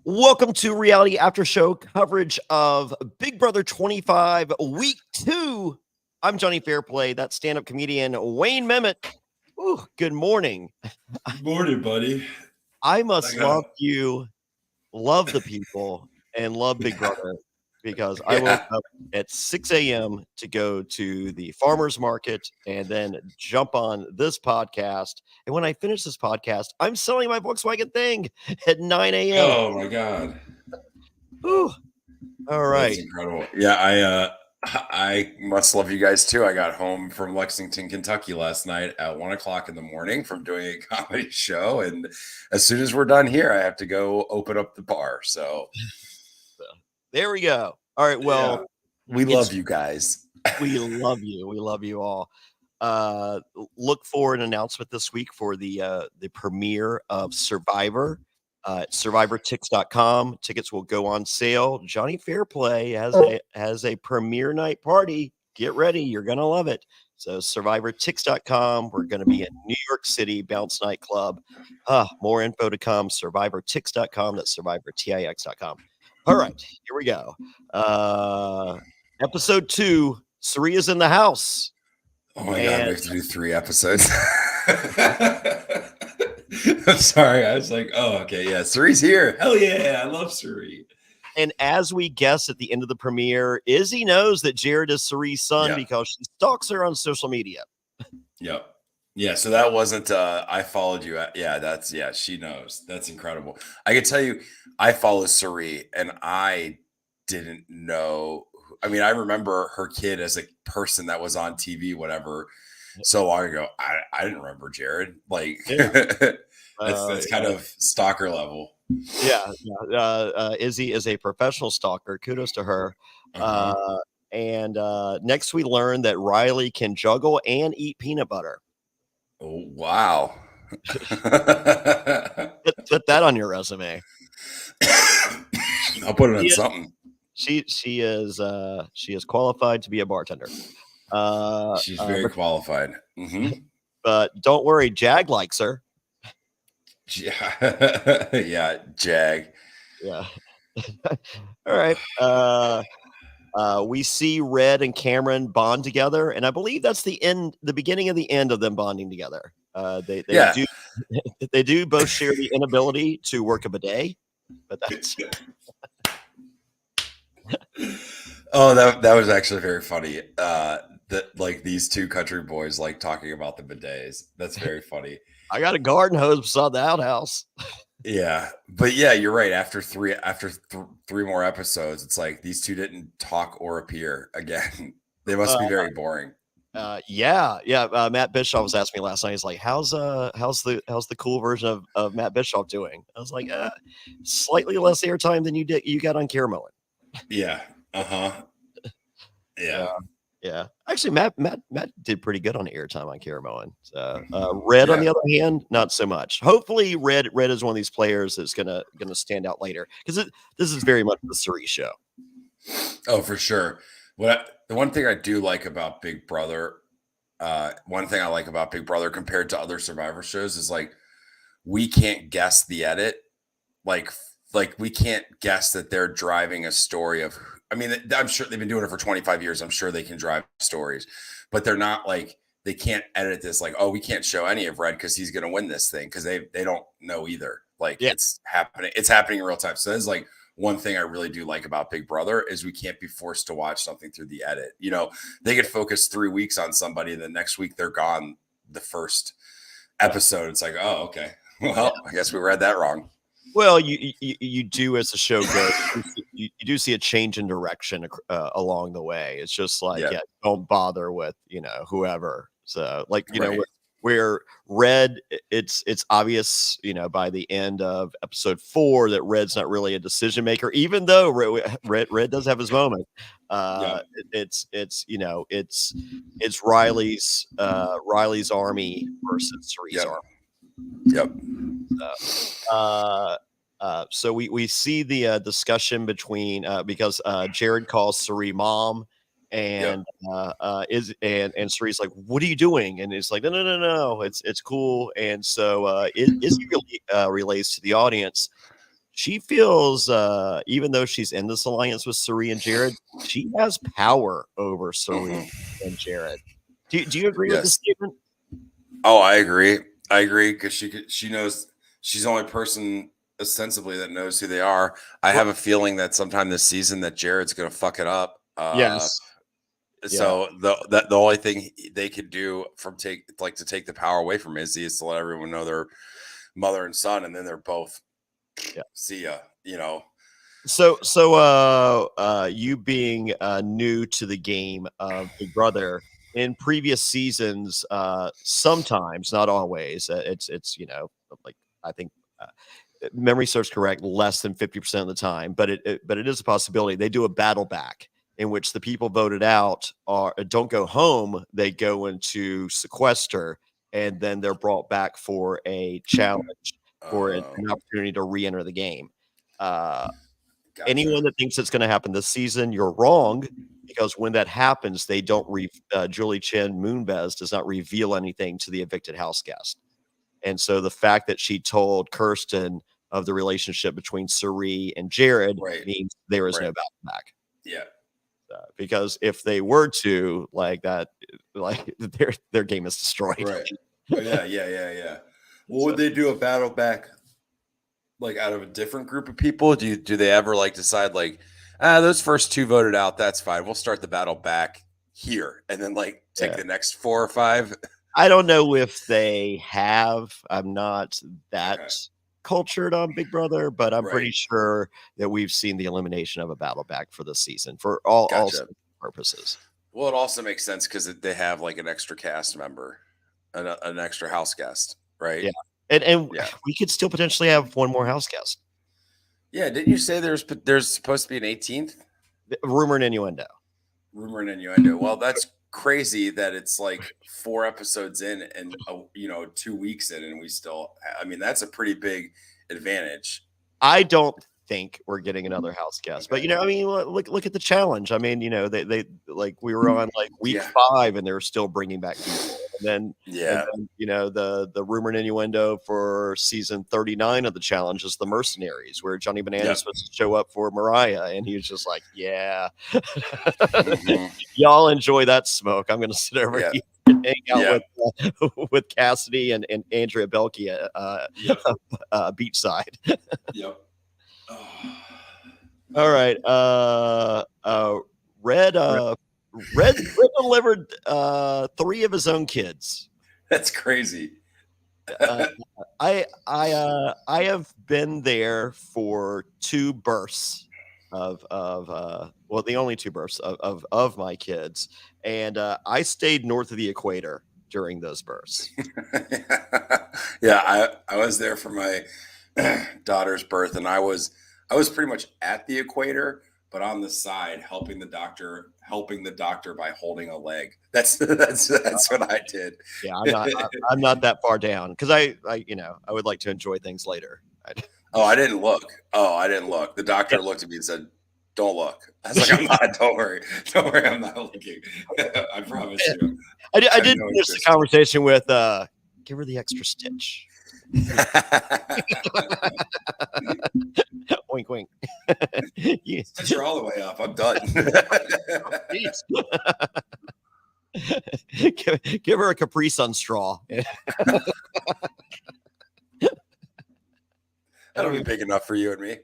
Welcome to Reality After Show coverage of Big Brother 25 Week 2. I'm Jonny Fairplay, that's stand-up comedian Wayne Memmott. Ooh, good morning. Good morning, buddy. I must love you, love the people, and love Big Brother because I woke up at 6 a.m. to go to the farmer's market and then jump on this podcast. And when I finish this podcast, I'm selling my Volkswagen thing at 9 a.m. Oh, my God. Ooh. All right. That's incredible. Yeah, I must love you guys, too. I got home from Lexington, Kentucky last night at 1 o'clock in the morning from doing a comedy show. And as soon as we're done here, I have to go open up the bar. So there we go. All right. Well, we love you guys. We love you. We love you all. Look for an announcement this week for the premiere of Survivor at survivortix.com. Tickets will go on sale. Jonny Fairplay has a premiere night party. Get ready. You're going to love it. So survivortix.com. We're going to be in New York City Bounce Nightclub. More info to come. Survivortix.com. That's survivortix.com. All right, here we go. Episode 2, Suri is in the house. Oh my God, we have to do 3 episodes. I'm sorry. I was like, oh, okay. Yeah, Suri's here. Hell yeah. I love Suri. And as we guess at the end of the premiere, Izzy knows that Jared is Suri's son because she stalks her on social media. Yep. Yeah, so that wasn't I followed you. She knows. That's incredible. I can tell you, I follow Suri and I didn't know. I mean, I remember her kid as a person that was on TV, whatever, so long ago. I didn't remember Jared. Like, that's kind of stalker level. Yeah. Izzy is a professional stalker. Kudos to her. And next we learned that Riley can juggle and eat peanut butter. Oh, wow. Put that on your resume. I'll put it on something. She is qualified to be a bartender. She's very qualified. Mm-hmm. But don't worry, Jag likes her. Yeah, Jag. Yeah. All right. We see Red and Cameron bond together, and I believe that's the beginning of the end of them bonding together. They do both share the inability to work a bidet, but that's oh, that was actually very funny. That like these two country boys like talking about the bidets. That's very funny. I got a garden hose beside the outhouse. Yeah, but yeah, you're right. After three more episodes, it's like these two didn't talk or appear again. They must be very boring. Matt Bischoff was asking me last night. He's like, "How's the cool version of Matt Bischoff doing?" I was like, "Slightly less airtime than you got on Care Mowing." Yeah. Yeah. Actually, Matt did pretty good on airtime on Care Mowing. Red, on the other hand, not so much. Hopefully, Red is one of these players that's gonna stand out later because this is very much the Suri show. Oh, for sure. The one thing I do like about Big Brother, compared to other Survivor shows is like we can't guess the edit, like we can't guess that they're driving a story of. I mean, I'm sure they've been doing it for 25 years. I'm sure they can drive stories, but they're not like they can't edit this. Like, oh, we can't show any of Red because he's going to win this thing because they don't know either. Like it's happening. It's happening in real time. So that's like one thing I really do like about Big Brother is we can't be forced to watch something through the edit. You know, they could focus 3 weeks on somebody, and the next week they're gone. The first episode, it's like, oh, okay. Well, I guess we read that wrong. Well, you do as the show goes. You do see a change in direction along the way. It's just like, don't bother with whoever. So like where Red, it's obvious by the end of episode 4 that Red's not really a decision maker, even though Red does have his moment. It's Riley's army versus Suri's army. Yep. So we see the discussion between because Jared calls Suri mom, and Suri's like, "What are you doing?" And it's like, "No, it's cool." And so Izzy really relays to the audience. she feels, even though she's in this alliance with Cirie and Jared, she has power over Cirie and Jared. Do you agree with this statement? Oh, I agree. I agree because she knows she's the only person ostensibly that knows who they are. I have a feeling that sometime this season that Jared's going to fuck it up. Yes. So the only thing they could do to take the power away from Izzy is to let everyone know they're mother and son, and then they're both see ya. You know. So you being new to the game of Big Brother, in previous seasons, sometimes, not always, it's like I think memory serves correct, less than 50% of the time, but it is a possibility. They do a battle back in which the people voted out don't go home, they go into sequester, and then they're brought back for a challenge for an opportunity to re-enter the game. Gotcha. Anyone that thinks it's going to happen this season, you're wrong, because when that happens, they don't Julie Chen Moonves does not reveal anything to the evicted house guest. And so the fact that she told Kirsten of the relationship between Cirie and Jared means there is no battle back. Yeah. Because if they were to like that, like their game is destroyed. Right. Oh, yeah. Well, would they do a battle back like out of a different group of people? Do they ever like decide like, those first two voted out, that's fine, we'll start the battle back here, and then like take the next 4 or 5? I don't know if they have. I'm not that cultured on Big Brother, but I'm pretty sure that we've seen the elimination of a battle back for this season for all purposes. Well, it also makes sense because they have like an extra cast member, an extra house guest, right? Yeah, and we could still potentially have one more house guest. Yeah, didn't you say there's supposed to be an 18th? Rumor and innuendo. Well, that's crazy that it's like 4 episodes in and 2 weeks in, and we still. I mean, that's a pretty big advantage. I don't think we're getting another house guest, but I mean, look at the challenge. I mean, they like we were on like week 5 and they're still bringing back people, and then the rumor and innuendo for season 39 of the challenge is the Mercenaries, where Johnny Bananas was supposed to show up for Mariah, and he was just like, y'all enjoy that smoke. I'm gonna sit over here and hang out with Cassidy and Andrea Belke beachside. All right. Red delivered 3 of his own kids. That's crazy. I have been there for 2 births of the only 2 births of my kids, and I stayed north of the equator during those births. I was there for my daughter's birth, and I was pretty much at the equator, but on the side helping the doctor by holding a leg. That's what I did. Yeah, I'm not that far down because I would like to enjoy things later. I didn't look. The doctor looked at me and said, "Don't look." I was like, "I'm not. Don't worry. I'm not looking. I promise you." I did finish the conversation with, "Give her the extra stitch." Wink, wink. Since you're all the way up, I'm done. Give her a Capri Sun straw. That'll be big enough for you and me.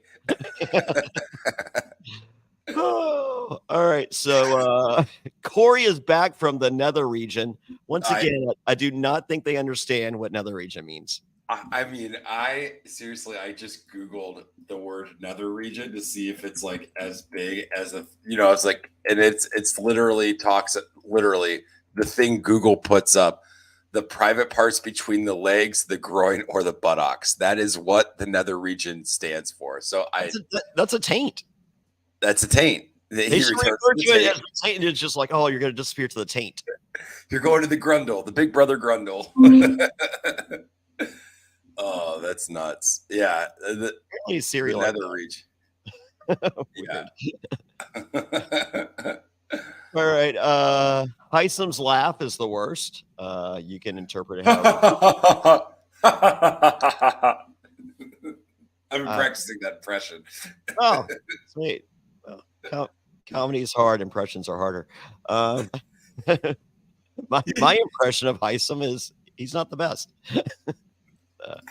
Oh, all right. So Corey is back from the nether region. Once again, I do not think they understand what nether region means. I mean, I just Googled the word nether region to see if it's like as big as it's like, and it's literally the thing Google puts up, the private parts between the legs, the groin, or the buttocks. That is what the nether region stands for. So that's a taint. That's a taint. They should refer to it as a taint. It's just like, oh, you're going to disappear to the taint. You're going to the Grundle, the big brother Grundle. Oh, that's nuts. Yeah. The nether region. Yeah. All right. Hisam's laugh is the worst. You can interpret it however. I've been practicing that impression. Oh, sweet. Well, comedy is hard. Impressions are harder. My impression of Heisem is he's not the best.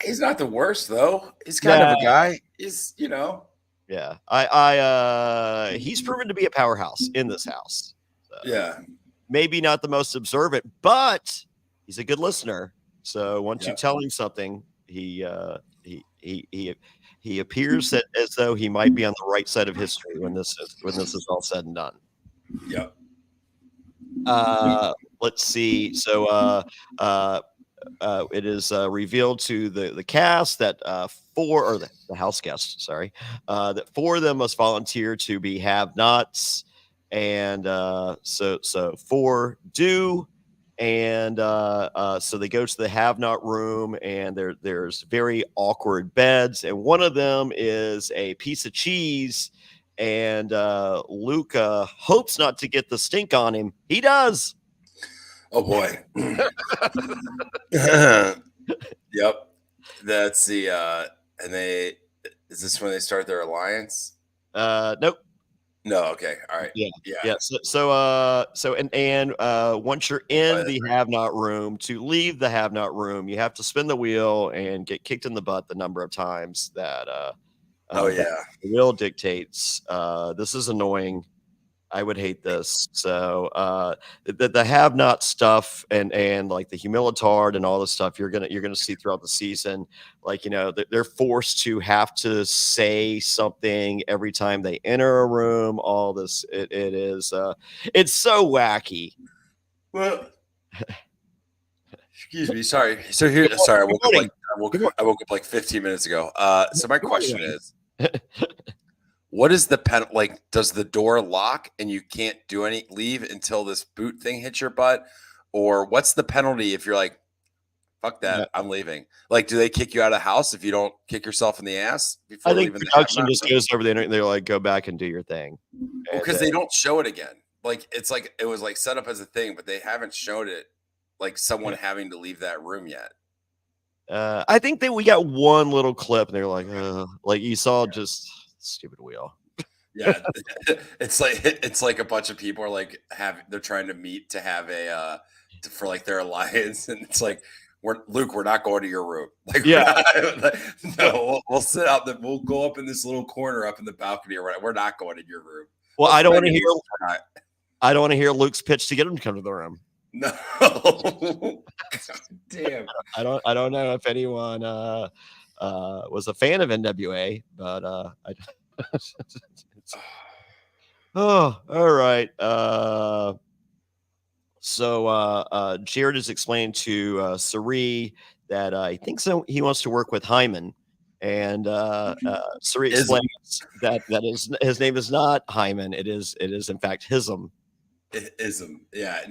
He's not the worst though. He's kind of Yeah. a guy. He's, you know. Yeah. He's proven to be a powerhouse in this house. Yeah. Maybe not the most observant, but he's a good listener. So once you tell him something, he appears that as though he might be on the right side of history when this is all said and done. Yep. Let's see. So it is revealed to the cast that the house guests, sorry, that 4 of them must volunteer to be have-nots, and so 4 do, and so they go to the have-not room, and there's very awkward beds, and one of them is a piece of cheese, and Luca hopes not to get the stink on him. He does. Oh boy. Yep. That's the and is this when they start their alliance? Nope. No, okay. All right. Yeah. So once you're in the have-not room, to leave the have-not room, you have to spin the wheel and get kicked in the butt the number of times that the wheel dictates. This is annoying. I would hate this. So the have-not stuff and like the humilitard and all this stuff you're gonna see throughout the season. Like, you know, they're forced to have to say something every time they enter a room. All this it's so wacky. Well, excuse me. Sorry. So here, sorry. I woke up like 15 minutes ago. So my question is. What is the like? Does the door lock and you can't leave until this boot thing hits your butt? Or what's the penalty if you're like, fuck that, I'm leaving? Like, do they kick you out of the house if you don't kick yourself in the ass before leaving? I think production just goes over the internet and they're like, go back and do your thing. Because they don't show it again. Like, it's like, it was like set up as a thing, but they haven't showed it like someone having to leave that room yet. I think that we got one little clip and they're like you saw just stupid wheel. Yeah, it's like a bunch of people are like they're trying to meet to have for like their alliance, and it's like we're not going to your room. Like, we'll sit out we'll go up in this little corner up in the balcony or whatever. We're not going to your room. Well, I don't want to hear Luke's pitch to get him to come to the room. No. Damn. I don't know if anyone was a fan of NWA, but oh, all right. So Jared has explained to Sari that he thinks he wants to work with Hyman, and Sari explains that his name is not Hyman. It is in fact Hism. Ism, yeah,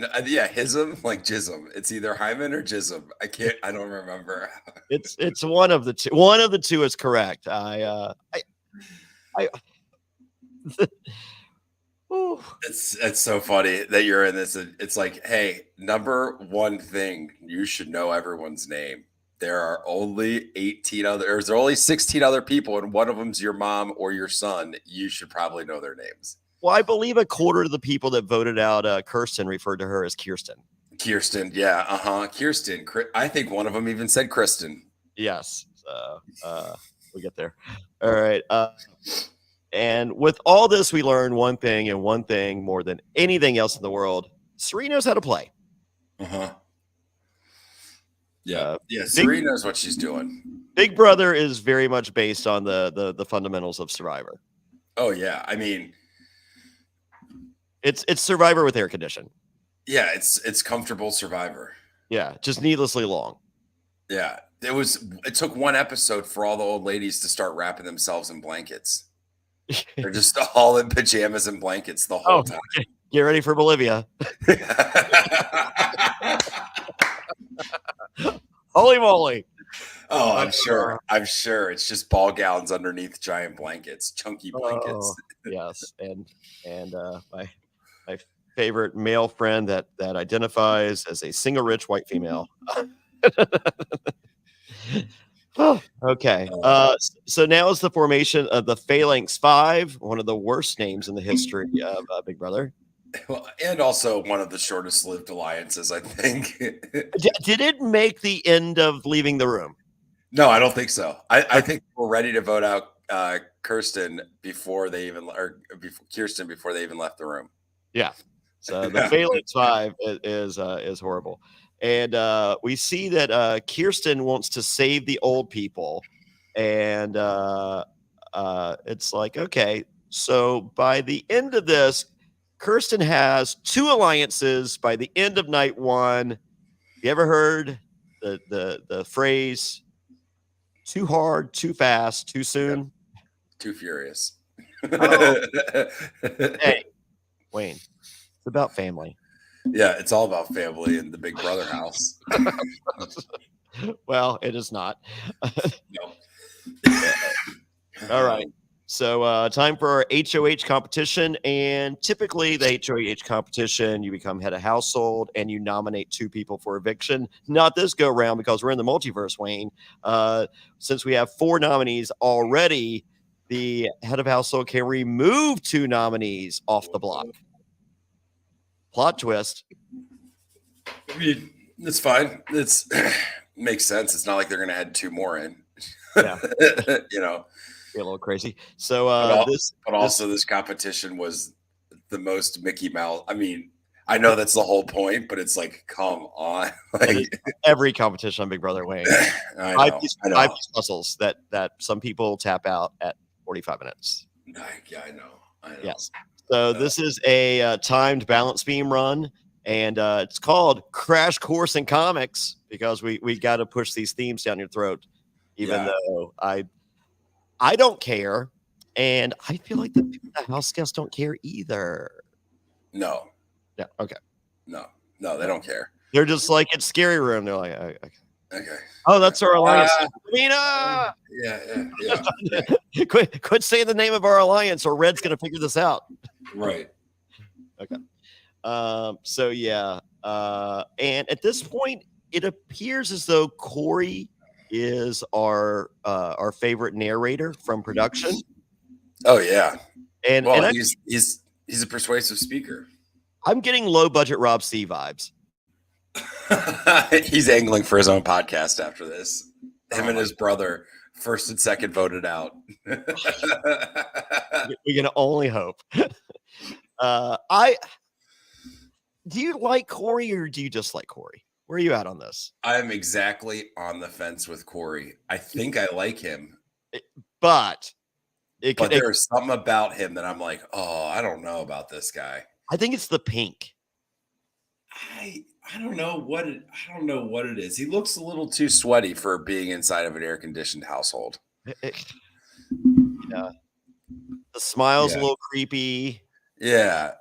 Hism, like Jism. It's either Hyman or Jism. I don't remember. It's one of the two. One of the two is correct. It's so funny that you're in this. It's like, hey, number one thing, you should know everyone's name. There are only 16 other people, and one of them's your mom or your son. You should probably know their names. Well, I believe a quarter of the people that voted out Kirsten referred to her as Kirsten. Kirsten, yeah, Kirsten. I think one of them even said Kristen. Yes, we'll get there. All right. And with all this, we learned one thing, and one thing more than anything else in the world: Sari knows how to play. Yeah, Sari knows what she's doing. Big Brother is very much based on the fundamentals of Survivor. Oh yeah, I mean, it's Survivor with air condition. Yeah, it's comfortable Survivor. Yeah, just needlessly long. Yeah, it took one episode for all the old ladies to start wrapping themselves in blankets. They're just all in pajamas and blankets the whole time. Okay. Get ready for Bolivia. Holy moly. Oh, I'm sure it's just ball gowns underneath giant blankets, chunky blankets. Yes, and my favorite male friend that identifies as a single rich white female. Okay. So now is the formation of the Phalanx 5, one of the worst names in the history of Big Brother. Well, and also one of the shortest lived alliances, I think. Did it make the end of leaving the room? No, I don't think so. I think we're ready to vote out Kirsten before they even left the room. Yeah. So the Phalanx 5 is horrible. And we see that Kirsten wants to save the old people. And it's like, okay, so by the end of this, Kirsten has 2 alliances by the end of night 1. You ever heard the phrase too hard, too fast, too soon? Too furious. Oh. Hey, Wayne, it's about family. Yeah, it's all about family in the Big Brother house. Well, it is not. No. All right. So time for our HOH competition. And typically the HOH competition, you become head of household and you nominate 2 people for eviction. Not this go round because we're in the multiverse, Wayne. Since we have 4 nominees already, the head of household can remove 2 nominees off the block. Plot twist. I mean, it's fine. It's makes sense. It's not like they're going to add 2 more in. Yeah. You know, be a little crazy. So this competition was the most Mickey Mouse. I mean, I know that's the whole point, but it's like, come on. Like every competition on Big Brother, Wayne. I know. 5-piece puzzles that some people tap out at 45 minutes. Yeah, I know. Yes. So this is a timed balance beam run, and it's called Crash Course in Comics because we got to push these themes down your throat, even though I don't care, and I feel like the house guests don't care either. No. Yeah. Okay. No, they don't care. They're just like, it's Scary Room. They're like, okay. Oh, that's our alliance. Lena! Yeah. Quit saying the name of our alliance, or Red's going to figure this out. Right. Okay. So yeah. And at this point, it appears as though Corey is our favorite narrator from production. Oh yeah. And he's a persuasive speaker. I'm getting low budget Rob C vibes. He's angling for his own podcast after this. Him and his brother, first and second, voted out. We can only hope. Do you like Corey or do you dislike Corey? Where are you at on this? I'm exactly on the fence with Corey. I think I like him, but there's something about him that I'm like, oh, I don't know about this guy. I think it's the pink. I don't know what it is. He looks a little too sweaty for being inside of an air conditioned household. Yeah, the smile's a little creepy. Yeah,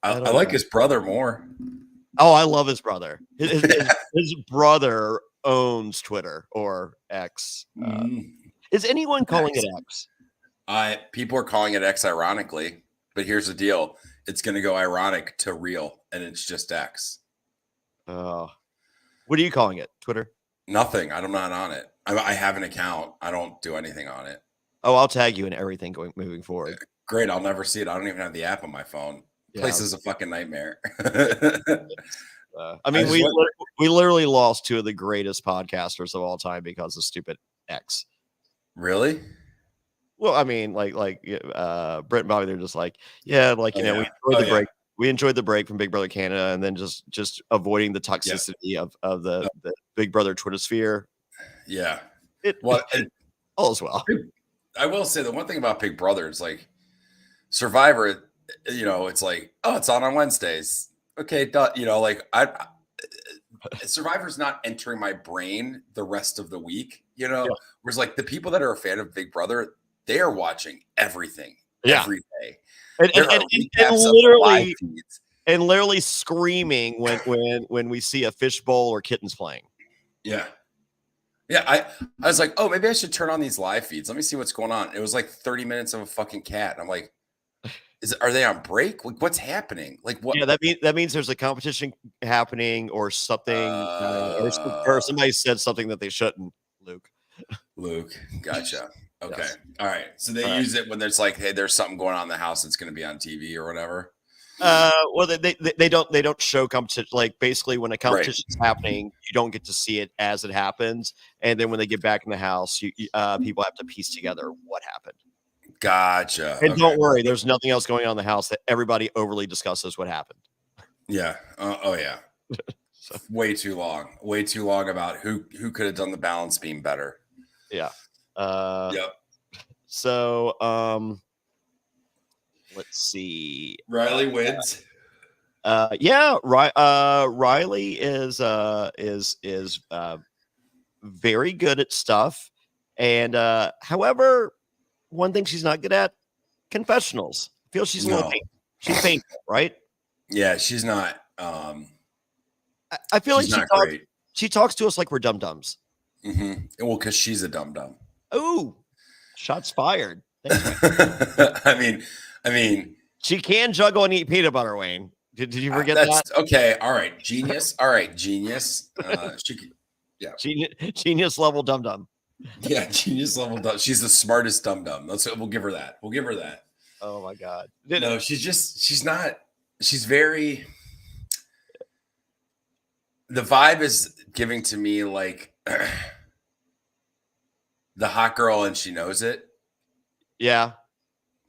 I like his brother more. Oh, I love his brother. His brother owns Twitter or X. Is anyone calling it X? People are calling it X ironically, but here's the deal. It's going to go ironic to real, and it's just X. Oh. What are you calling it? Twitter? Nothing. I'm not on it. I have an account. I don't do anything on it. Oh, I'll tag you in everything moving forward. Great. I'll never see it. I don't even have the app on my phone. Yeah. Place is a fucking nightmare. I mean, we literally lost 2 of the greatest podcasters of all time because of stupid X. Really? Well, I mean, like Brett and Bobby, they're just like, we enjoyed the break. We enjoyed the break from Big Brother Canada, and then just avoiding the toxicity of the Big Brother Twitter sphere. Yeah. All as well. I will say the one thing about Big Brother is like Survivor, it's like, oh, it's on Wednesdays. Okay. Survivor's not entering my brain the rest of the week, whereas like the people that are a fan of Big Brother, they are watching everything every day. And literally screaming when we see a fishbowl or kittens playing. Yeah. Yeah, I was like, oh, maybe I should turn on these live feeds. Let me see what's going on. It was like 30 minutes of a fucking cat. And I'm like, are they on break? Like, what's happening? Like, what? Yeah, that means there's a competition happening or something, or somebody said something that they shouldn't, Luke. Luke. Gotcha. Okay. Yes. All right. So they use it when there's like, hey, there's something going on in the house that's going to be on TV or whatever. Well, they don't show competition. Like basically, when a competition is happening, you don't get to see it as it happens, and then when they get back in the house, people have to piece together what happened. Gotcha. And don't worry, there's nothing else going on in the house that everybody overly discusses what happened. Yeah. Oh yeah. So. Way too long about who could have done the balance beam better. Yeah. Yep. So let's see. Riley wins. Yeah. Riley is very good at stuff, and however, one thing she's not good at, confessionals. I feel she's a little painful. She's painful, right? Yeah, she's not. I feel like she talks to us like we're dum-dums. Mm-hmm. Well, because she's a dum-dum. Ooh, shots fired. I mean, she can juggle and eat peanut butter, Wayne. Did you forget that? Okay. All right. Genius. All right. Genius. She could, yeah. Genius level dum-dum. Yeah. Genius level dum. She's the smartest dum-dum. We'll give her that. Oh my God. No, she's not. She's very. The vibe is giving to me like the hot girl, and she knows it. Yeah.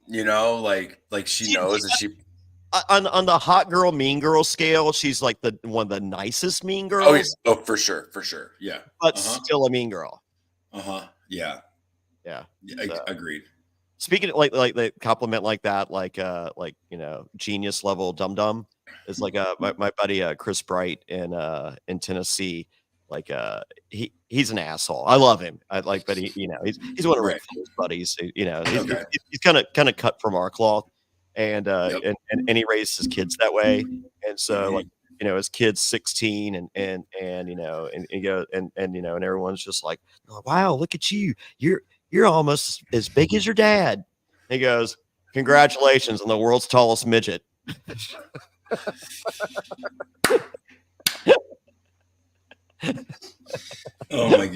Like she knows that she. On the hot girl, mean girl scale, she's like one of the nicest mean girls. Oh, for sure. Yeah. But still a mean girl. Yeah. Yeah. Agreed. Speaking of like the compliment like that, like genius level dum dum is like my buddy Chris Bright in Tennessee. Like he's an asshole. I love him. But he's one of Rick Flair's buddies. He's kind of cut from our cloth, and he raised his kids that way. And so his kid's 16 and everyone's just like, oh, wow, look at you. You're almost as big as your dad. He goes, congratulations on the world's tallest midget. Oh my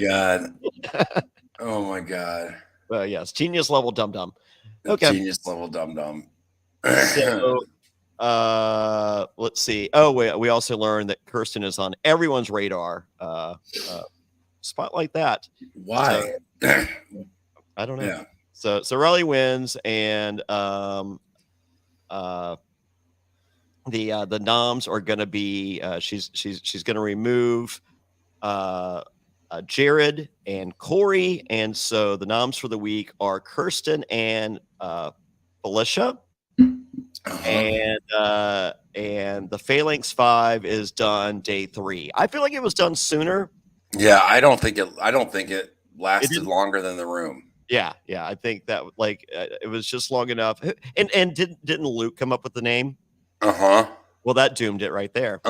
God. Yes, genius level dum dum. Okay. Genius level dum dum. So let's see. Oh, we also learned that Kirsten is on everyone's radar. Spotlight that. Why? I don't know. Yeah. So Riley wins, and the noms are going to be she's going to remove Jared and Corey, and so the noms for the week are Kirsten and Felicia. And the Phalanx 5 is done day 3. I feel like it was done sooner. Yeah, I don't think it lasted longer than the room. Yeah, I think that it was just long enough. And didn't Luke come up with the name? Well, that doomed it right there.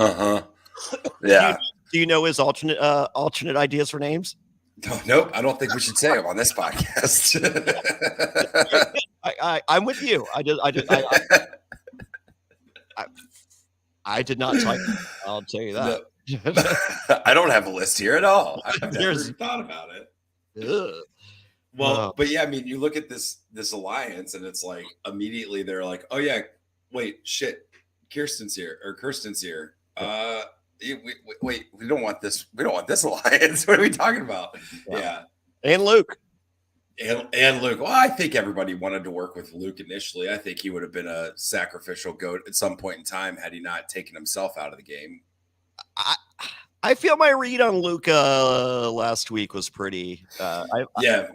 Yeah. Do you know his alternate ideas for names? Nope. I don't think we should say them on this podcast. I'm with you. I did not type. I'll tell you that. No. I don't have a list here at all. I've never thought about it. Ugh. Well, but yeah, I mean, you look at this alliance, and it's like immediately they're like, "Oh yeah, wait, shit, Kirsten's here." Wait, we don't want this. We don't want this alliance. What are we talking about? Yeah. And Luke. And Luke. Well, I think everybody wanted to work with Luke initially. I think he would have been a sacrificial goat at some point in time had he not taken himself out of the game. I feel my read on Luke last week was pretty. Yeah.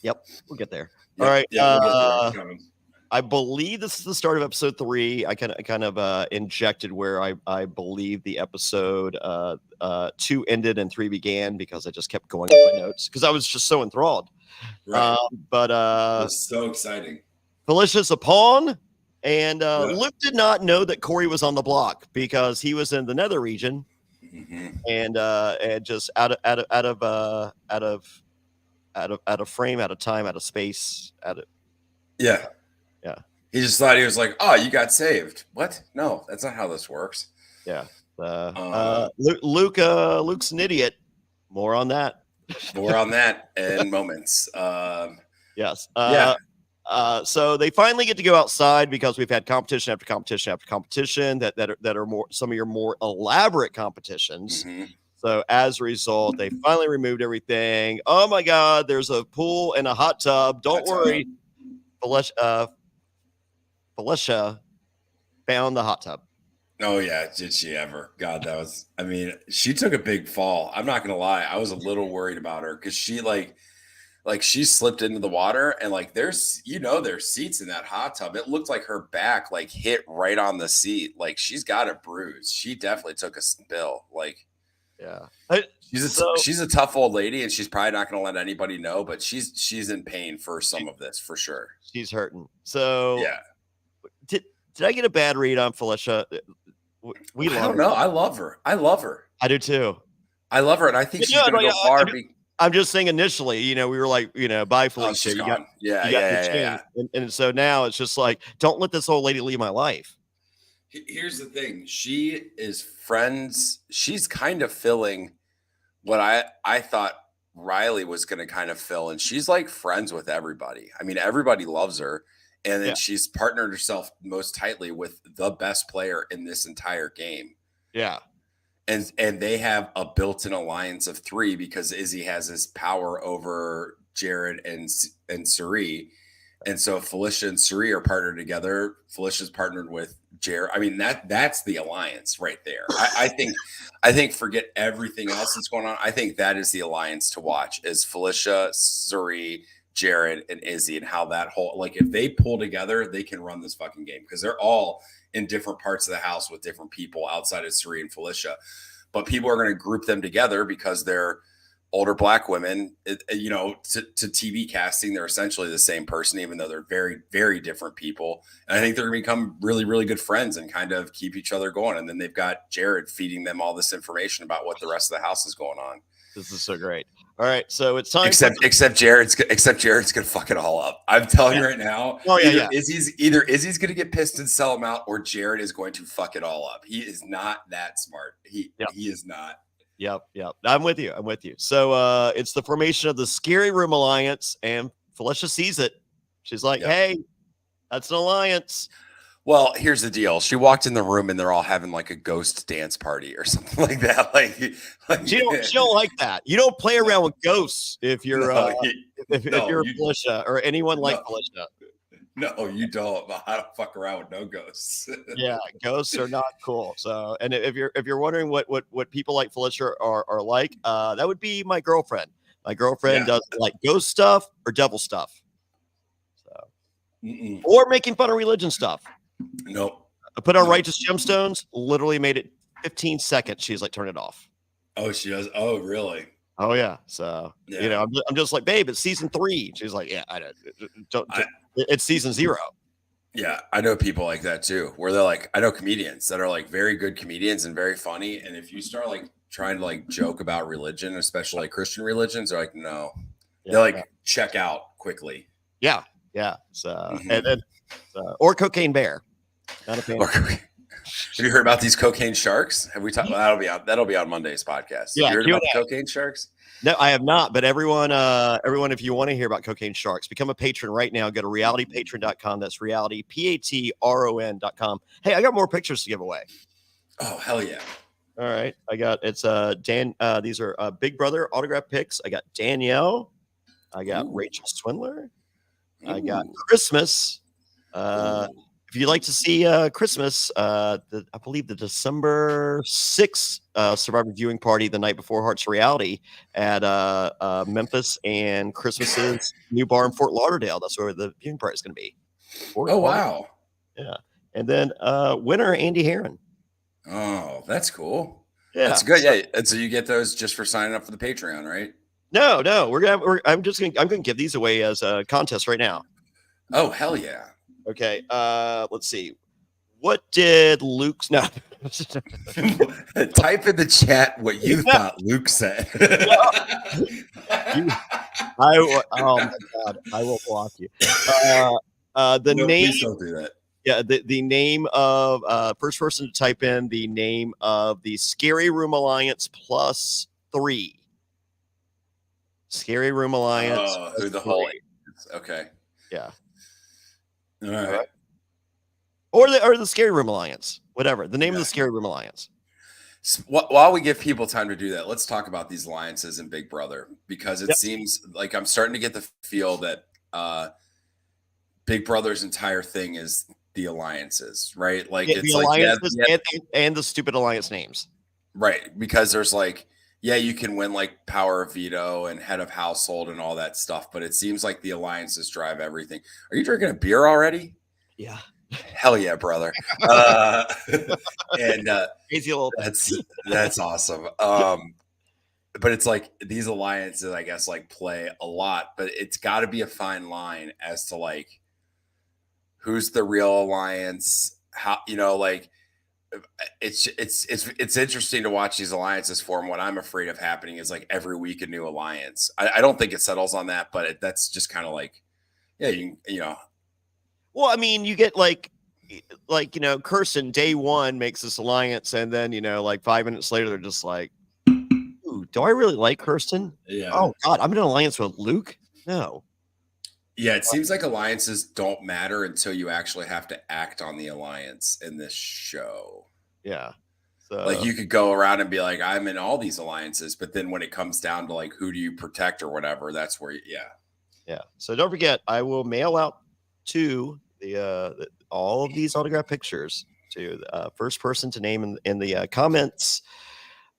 Yep, we'll get there. Yep, all right. We'll get there. I believe this is the start of episode 3. I kind of injected where I believe the episode 2 ended and 3 began because I just kept going with my notes because I was just so enthralled. Right. But it was so exciting. Felicia's a pawn, and Luke did not know that Corey was on the block because he was in the nether region, and just out of frame, out of time, out of space, Yeah. He just thought he was like, "Oh, you got saved." What? No, that's not how this works. Yeah. Luke's an idiot. More on that. More on that in moments. Yes. Yeah. So they finally get to go outside because we've had competition after competition after competition that are more some of your more elaborate competitions. Mm-hmm. So as a result, they finally removed everything. Oh my God, there's a pool and a hot tub. Don't worry. Felicia found the hot tub. Oh yeah, did she ever? God, she took a big fall. I'm not gonna lie, I was a little worried about her because she she slipped into the water and there's seats in that hot tub. It looked like her back hit right on the seat. She's got a bruise. She definitely took a spill. Yeah. She's a tough old lady, and she's probably not going to let anybody know, but she's in pain for some of this for sure. She's hurting. So yeah. Did I get a bad read on Felicia? I don't know. I love her. I do too. I love her, and I think she's going to go far. I'm just saying initially, we were like, bye, Felicia. Yeah. And so now it's just like, don't let this old lady leave my life. Here's the thing. She is friends. She's kind of filling what I thought Riley was going to kind of fill. And she's friends with everybody. I mean, everybody loves her. And then she's partnered herself most tightly with the best player in this entire game. Yeah. And they have a built-in alliance of 3 because Izzy has this power over Jared and Suri. And so Felicia and Suri are partnered together. Felicia's partnered with Jared. I mean, that's the alliance right there. I think forget everything else that's going on. I think that is the alliance to watch is Felicia, Suri, Jared, and Izzy, and how that whole if they pull together, they can run this fucking game because they're all in different parts of the house with different people outside of Suri and Felicia. But people are going to group them together because they're older Black women, to TV casting, they're essentially the same person, even though they're very, very different people. And I think they're going to become really, really good friends and kind of keep each other going. And then they've got Jared feeding them all this information about what the rest of the house is going on. This is so great. All right, so it's time. Except Jared's gonna fuck it all up. I'm telling you right now. Oh yeah, either Izzy's gonna get pissed and sell him out, or Jared is going to fuck it all up. He is not that smart. He is not. Yep. I'm with you. So it's the formation of the Scary Room Alliance, and Felicia sees it. She's like, "Hey, that's an alliance." Well, here's the deal. She walked in the room and they're all having a ghost dance party or something like that. She don't like that. You don't play around with ghosts if you're if you're Felicia or anyone like Felicia. No, you don't. I don't fuck around with no ghosts. Yeah, ghosts are not cool. So, and if you're wondering what people like Felicia are like, that would be my girlfriend. My girlfriend does like ghost stuff or devil stuff. So, or making fun of religion stuff. Nope. I put on Righteous Gemstones, literally made it 15 seconds. She's like, turn it off. Oh, she does. Oh, really? Oh, yeah. So, I'm just like, babe, it's season 3. She's like, yeah, I don't. It's season 0. Yeah, I know people like that too, where they're like, I know comedians that are very good comedians and very funny. And if you start trying to joke about religion, especially Christian religions, they're like, no. They're check out quickly. Yeah. So, and then, or Cocaine Bear. Not a fan. Have you heard about these cocaine sharks? Have we talked? That'll be on Monday's podcast. Yeah, you heard about the cocaine sharks? No, I have not. But everyone, if you want to hear about cocaine sharks, become a patron right now. Go to realitypatron.com. That's reality, patron.com. Hey, I got more pictures to give away. Oh, hell yeah. All right. It's Dan. These are Big Brother autograph pics. I got Danielle. I got Rachel Swindler. I got Christmas. If you'd like to see Christmas, I believe the December 6th Survivor viewing party the night before Hearts Reality at Memphis and Christmas's new bar in Fort Lauderdale. That's where the viewing party is going to be. Wow. Yeah. And then winner Andy Herron. Oh, that's cool. Yeah. That's good. Yeah. And so you get those just for signing up for the Patreon, right? No. I'm gonna give these away as a contest right now. Oh, hell yeah. Okay, let's see. What did Luke's no? Type in the chat what you thought Luke said. Oh my God, I will block you. The name. Please don't do that. Yeah, the name of first person to type in the name of the Scary Room Alliance +3. Scary Room Alliance Who the whole +3. okay. Yeah. All right. Or the Scary Room Alliance. Whatever. The name of Yeah. the Scary Room Alliance. While we give people time to do that, let's talk about these alliances in Big Brother, because it Yep. seems like I'm starting to get the feel that Big Brother's entire thing is the alliances, right? Like The it's like alliances and the stupid alliance names. right, because there's like you can win like power of veto and head of household and all that stuff, but it seems like the alliances drive everything. Are you drinking a beer already? Yeah. Hell yeah, brother. And Crazy little that's awesome. But it's like these alliances, I guess, like play a lot, but it's got to be a fine line as to like who's the real alliance. How, like it's interesting to watch these alliances form. What I'm afraid of happening is like every week a new alliance. I don't think it settles on that, but that's just kind of like, yeah, Well, I mean, you get like Kirsten day one makes this alliance, and then like 5 minutes later they're just like, ooh, do I really like Kirsten? Yeah. Oh God, I'm in an alliance with Luke. No. Yeah, it seems like alliances don't matter until you actually have to act on the alliance in this show. Yeah. So like you could go around and be like, I'm in all these alliances, but then when it comes down to like who do you protect or whatever, that's where yeah. So don't forget, I will mail out to all of these autograph pictures to the first person to name in the comments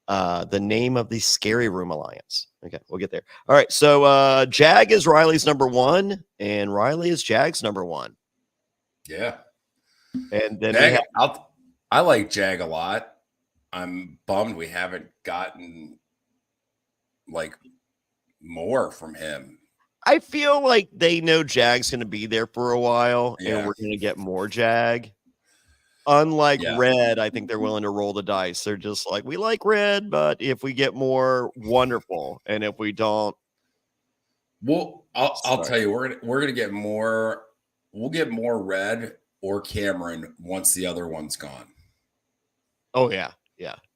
the name of the Scary Room Alliance. Okay, we'll get there. All right, so Jag is Riley's number 1, and Riley is Jag's number 1. Yeah. And then Jag, I like Jag a lot. I'm bummed we haven't gotten like more from him. I feel like they know Jag's going to be there for a while, and we're going to get more Jag. Unlike Red, I think they're willing to roll the dice. They're just like, we like Red, but if we get more, wonderful, and if we don't, well, I'll tell you, we're gonna get more. We'll get more Red or Cameron once the other one's gone. Oh yeah,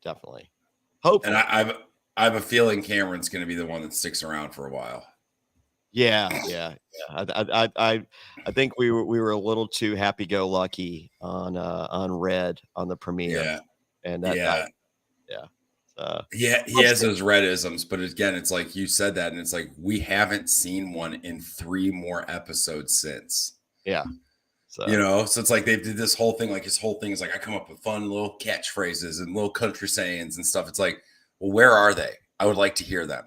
definitely. Hopefully, and I have a feeling Cameron's going to be the one that sticks around for a while. Yeah. I think we were a little too happy-go-lucky on Red on the premiere. Yeah, and he has those Redisms, but again, it's like you said that, and it's like we haven't seen one in 3 more episodes since. Yeah, so it's like they did this whole thing. Like his whole thing is like I come up with fun little catchphrases and little country sayings and stuff. It's like, well, where are they? I would like to hear them.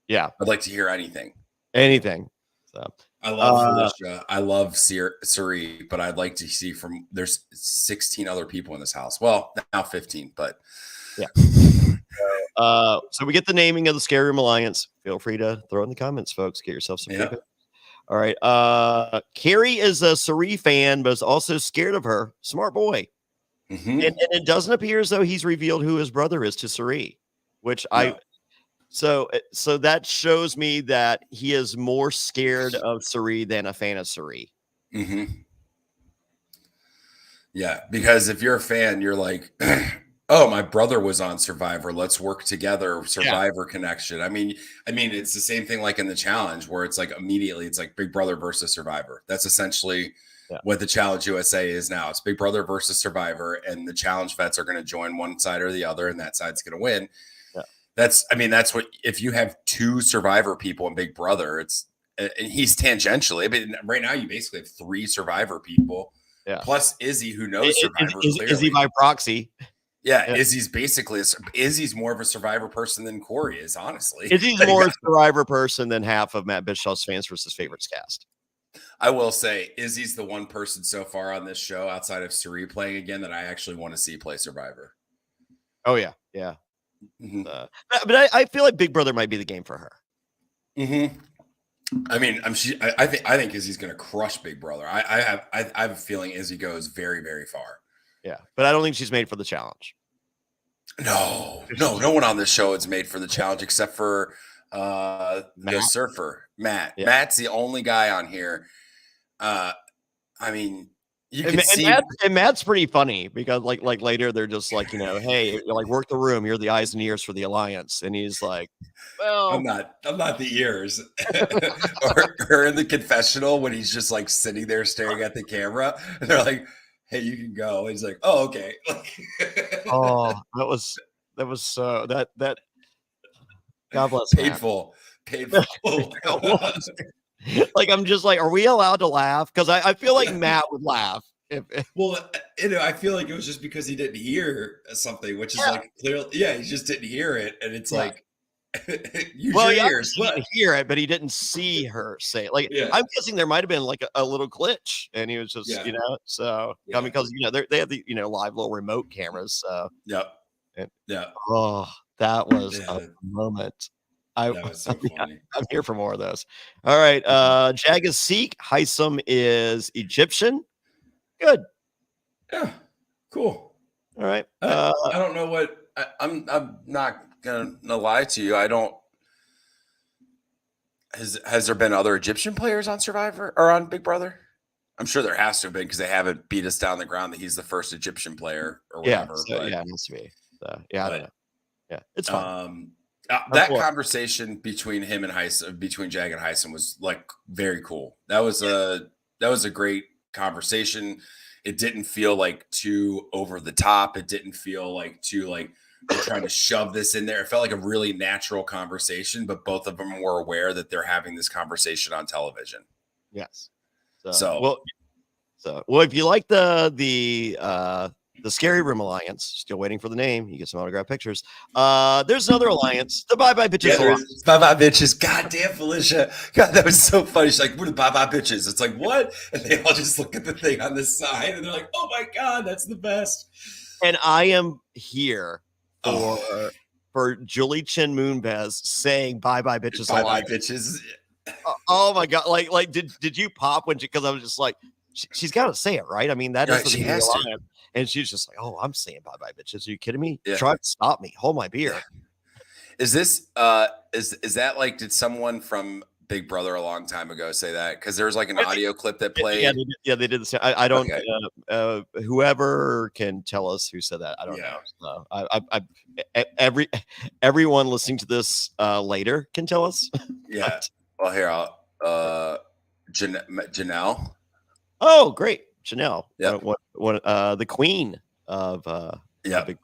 Yeah, I'd like to hear anything. So I love Felicia. I love Suri, but I'd like to see there's 16 other people in this house. Well, now 15, but yeah. So we get the naming of the Scary Room Alliance. Feel free to throw in the comments, folks. Get yourself some feedback. All right. Carrie is a Suri fan, but is also scared of her. Smart boy. Mm-hmm. And it doesn't appear as though he's revealed who his brother is to Suri, which So that shows me that he is more scared of Suri than a fan of Suri. Mm-hmm. Yeah, because if you're a fan, you're like, oh, my brother was on Survivor. Let's work together. Survivor connection. I mean, it's the same thing like in the challenge where it's like immediately it's like Big Brother versus Survivor. That's essentially what the Challenge USA is now. It's Big Brother versus Survivor, and the challenge vets are going to join one side or the other, and that side's going to win. That's what, if you have 2 Survivor people in Big Brother, and he's tangentially, I mean, right now you basically have 3 Survivor people, plus Izzy, who knows Survivor clearly. Izzy by proxy. Yeah, Izzy's more of a Survivor person than Corey is, honestly. Izzy's more a Survivor person than half of Matt Bischoff's Fans versus Favorites cast. I will say Izzy's the one person so far on this show outside of Suri playing again that I actually want to see play Survivor. Oh, yeah. Mm-hmm. But I feel like Big Brother might be the game for her. Mm-hmm. I mean, I think Izzy's going to crush Big Brother. I have a feeling Izzy goes very, very far. Yeah, but I don't think she's made for the challenge. No one on this show is made for the challenge except for the surfer, Matt. Yeah. Matt's the only guy on here. I mean, You And, can and, see Matt's pretty funny because like later they're just like, hey, you're like work the room. You're the eyes and ears for the alliance. And he's like, well, I'm not the ears. or in the confessional when he's just like sitting there staring at the camera and they're like, hey, you can go. He's like, oh, okay. oh, that was so that God bless Matt. painful. Like, I'm just like, are we allowed to laugh? Because I feel like Matt would laugh. Well, I feel like it was just because he didn't hear something, which is like clearly, he just didn't hear it. And it's like, use your ears. He didn't hear it, but he didn't see her say it. Like, I'm guessing there might have been like a little glitch, and he was just, so I mean, because they have the live little remote cameras. So oh, that was a moment. That was so funny. I'm here for more of those. All right, Jag is Sikh, Hisam is Egyptian. Good. Yeah, cool. All right. I don't know what I'm not gonna lie to you. I don't. Has there been other Egyptian players on Survivor or on Big Brother? I'm sure there has to have been because they haven't beat us down the ground that he's the first Egyptian player or whatever. It must be. I don't know. Yeah, it's fine. That conversation between him and Hisam, between Jag and Hisam, was like very cool. That was a great conversation. It didn't feel like too over the top. It didn't feel like too like we're trying to shove this in there. It felt like a really natural conversation, but both of them were aware that they're having this conversation on television. Yes. So if you like the Scary Room Alliance, still waiting for the name. You get some autographed pictures. There's another alliance, the Bye Bye Bitches Alliance. Bye Bye Bitches. God damn, Felicia. God, that was so funny. She's like, we're the Bye Bye Bitches. It's like, what? And they all just look at the thing on the side and they're like, oh my God, that's the best. And I am here for Julie Chen Moonves saying Bye Bye Bitches Alliance. Bye Bye Bitches. Oh my God. Like did you pop when because I was just like, she's got to say it, right? I mean, that is the alliance. And she's just like, oh, I'm saying bye bye, bitches. Are you kidding me? Try to stop me. Hold my beer. Is this is that like, did someone from Big Brother a long time ago say that? Because there's like an audio clip that played. They did the same. I don't whoever can tell us who said that. I don't know. Everyone listening to this later can tell us. Yeah. Well, here I'll Janelle. Oh, great. Janelle. Yeah. The queen of Big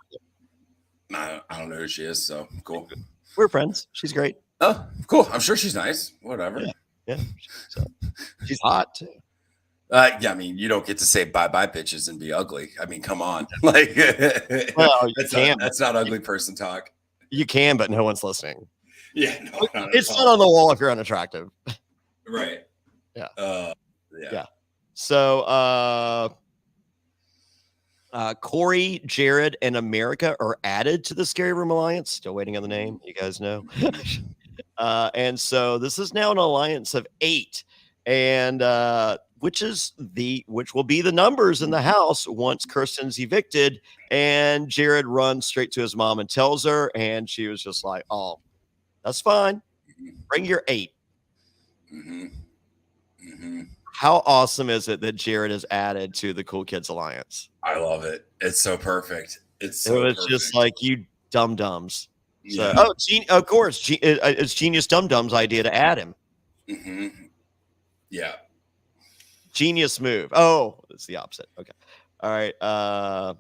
I don't know who she is, so cool. We're friends. She's great. Oh, cool. I'm sure she's nice. Whatever. Yeah. She's hot too. I mean, you don't get to say bye bye bitches and be ugly. I mean, come on. Like that's not ugly person talk. You can, but no one's listening. Yeah, no, it's not on the wall if you're unattractive. Right. Yeah. Yeah. So Corey, Jared, and America are added to the Scary Room Alliance. Still waiting on the name. You guys know. And so this is now an alliance of 8, and which will be the numbers in the house once Kirsten's evicted, and Jared runs straight to his mom and tells her, and she was just like, "Oh, that's fine. Bring your 8." Mm-hmm. Mm-hmm. How awesome is it that Jared is added to the Cool Kids Alliance? I love it. It's so perfect. It was just like, you dum-dums. Yeah. So, of course, it's Genius Dum-Dum's idea to add him. Mm-hmm. Yeah. Genius move. Oh, it's the opposite. Okay. All right.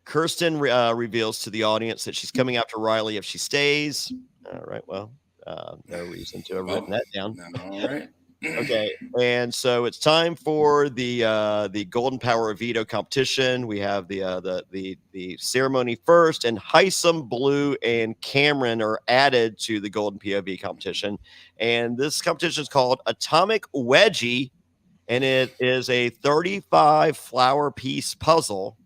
Kirsten reveals to the audience that she's coming after Riley if she stays. All right. Well, no reason to have written that down. All right. Okay, and so it's time for the Golden Power Veto competition. We have the ceremony first, and Hisam, Blue, and Cameron are added to the Golden POV competition. And this competition is called Atomic Wedgie, and it is a 35 flower piece puzzle.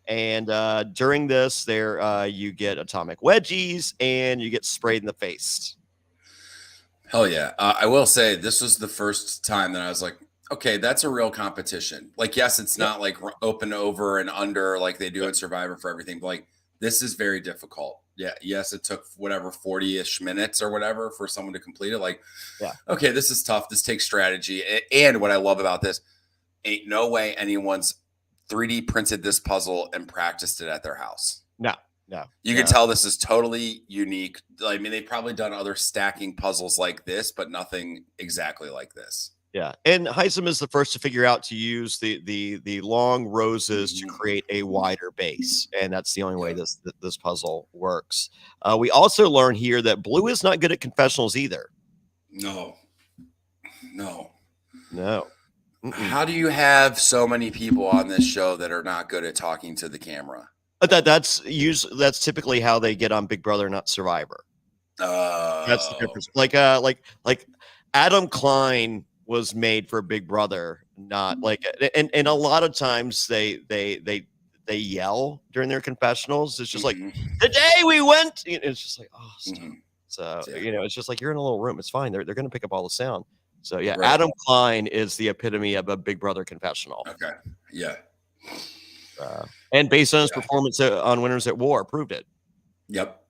And during this, you get atomic wedgies, and you get sprayed in the face. Hell yeah. I will say this was the first time that I was like, okay, that's a real competition. Like, yes, it's not like open over and under like they do in Survivor for everything, but like this is very difficult. Yeah. Yes, it took whatever 40-ish minutes or whatever for someone to complete it. Like, okay, this is tough. This takes strategy. And what I love about this, ain't no way anyone's 3D printed this puzzle and practiced it at their house. No. You can tell this is totally unique. I mean, they've probably done other stacking puzzles like this, but nothing exactly like this. Yeah, and Heisem is the first to figure out to use the long roses to create a wider base, and that's the only way this puzzle works. We also learn here that Blue is not good at confessionals either. No. Mm-mm. How do you have so many people on this show that are not good at talking to the camera? But that's typically how they get on Big Brother, not Survivor. That's the difference. Like Adam Klein was made for Big Brother, not like, and a lot of times they yell during their confessionals. It's just like, today we went. It's just like, oh, stop. So it's just like, you're in a little room. It's fine. They're going to pick up all the sound. So yeah, right. Adam Klein is the epitome of a Big Brother confessional. Okay. Yeah. And based on his performance on Winners at War, proved it. Yep.